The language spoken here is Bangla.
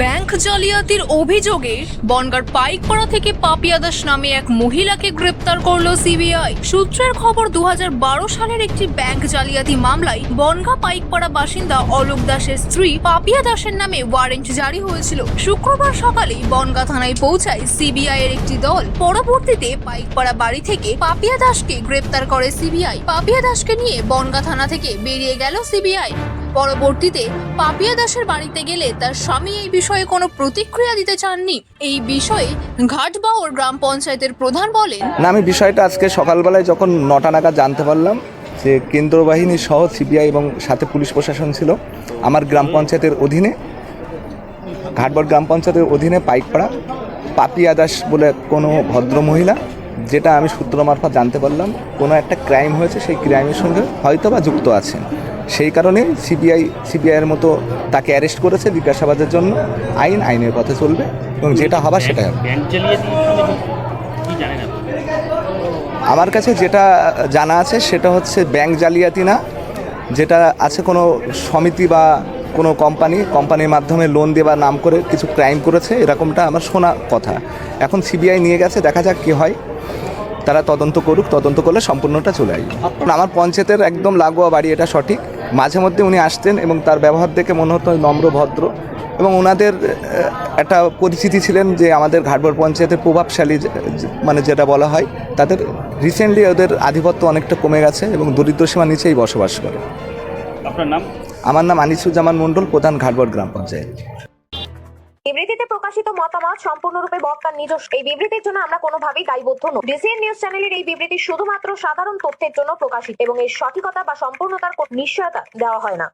ব্যাংক জালিয়াতির অভিযোগে বনগাঁর পাইকপাড়া থেকে পাপিয়া দাস নামে এক মহিলাকে গ্রেপ্তার করল সিবিআই। সূত্রের খবর 2012 সালের একটি ব্যাংক জালিয়াতি মামলায় বনগাঁ পাইকপাড়া বাসিন্দা অলোক দাসের স্ত্রী পাপিয়া দাসের নামে ওয়ারেন্ট জারি হয়েছিল। শুক্রবার সকালেই বনগাঁ থানায় পৌঁছায় সিবিআই এর একটি দল। পরবর্তীতে পাইকপাড়া বাড়ি থেকে পাপিয়া দাসকে গ্রেপ্তার করে সিবিআই। পাপিয়া দাসকে নিয়ে বনগাঁ থানা থেকে বেরিয়ে গেল সিবিআই। পরবর্তীতে পাপিয়া দাসের বাড়িতে গেলে তার স্বামী এই বিষয়ে কোনো প্রতিক্রিয়া দিতে চাননি। এই বিষয়ে ঘাটবাউর গ্রাম পঞ্চায়েতের প্রধান বলেন, না, আমি বিষয়টা আজকে সকালবেলায় যখন 9টা নাগাদ জানতে পারলাম যে কেন্দ্র বাহিনী সহ সিবিআই এবং সাথে পুলিশ প্রশাসন ছিল আমার গ্রাম পঞ্চায়েতের অধীনে, ঘাটবাউর গ্রাম পঞ্চায়েতের অধীনে পাইকপাড়া পাপিয়া দাস বলে কোনো ভদ্র মহিলা, যেটা আমি সূত্র মারফত জানতে পারলাম কোনো একটা ক্রাইম হয়েছে, সেই ক্রাইমের সঙ্গে হয়তো বা যুক্ত আছেন। সেই কারণে সিবিআইয়ের মতো তাকে অ্যারেস্ট করেছে জিজ্ঞাসাবাদের জন্য। আইনের পথে চলবে এবং যেটা হবার সেটাই হবে। আমার কাছে যেটা জানা আছে সেটা হচ্ছে ব্যাংক জালিয়াতি না, যেটা আছে কোনো সমিতি বা কোনো কোম্পানির মাধ্যমে লোন দেওয়ার নাম করে কিছু ক্রাইম করেছে, এরকমটা আমার শোনা কথা। এখন সিবিআই নিয়ে গেছে, দেখা যাক কী হয়। তারা তদন্ত করুক, তদন্ত করলে সম্পূর্ণটা চলে আসবে। আমার পঞ্চায়েতের একদম লাগোয়া বাড়ি, এটা সঠিক। মাঝে মধ্যে উনি আসতেন এবং তার ব্যবহার দেখে মনে হতো নম্র ভদ্র, এবং ওনাদের একটা পরিচিতি ছিলেন যে আমাদের ঘাটবাউর পঞ্চায়েতের প্রভাবশালী, মানে যেটা বলা হয়, তাদের রিসেন্টলি ওদের আধিপত্য অনেকটা কমে গেছে এবং দরিদ্র সীমার নিচেই বসবাস করে। আপনার নাম? আমার নাম আনিসুজ্জামান মণ্ডল, প্রধান ঘাটবাউর গ্রাম পঞ্চায়েত। বিবৃতিতে প্রকাশিত মতামত সম্পূর্ণরূপে বক্তার নিজস্ব। এই বিবৃতির জন্য আমরা কোনোভাবেই দায়বদ্ধ নই। ডিসিএন নিউজ চ্যানেলের এই বিবৃতি শুধুমাত্র সাধারণ তথ্যের জন্য প্রকাশিত এবং এর সঠিকতা বা সম্পূর্ণতার কোনো নিশ্চয়তা দেওয়া হয় না।